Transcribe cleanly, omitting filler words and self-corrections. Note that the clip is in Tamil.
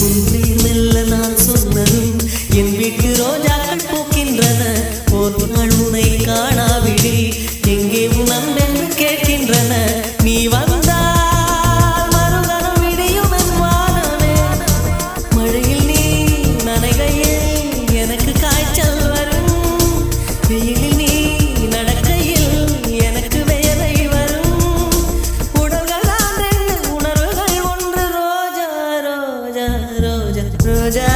உன்னை மெல்ல நான் சொன்னதும் என் வீட்டு ரோஜாக்கள் பூக்கின்றன. ஒரு நாள் உன்னை காணாவிடி எங்கே உன் அன்பென்று கேட்கின்றன. நீ வந்தால் மறுகணம் விடியும் என் வானமே. மழையில் நீ நனைகையில் எனக்கு காய்ச்சல் வரும். வெயிலில் நீ நடக்கையில் எனக்கு வேலை வரும். உடல்கள் தான் ரெண்டு, உணர்வுகள் ஒன்று. ரோஜா ரோஜா ரோஜா ரோஜா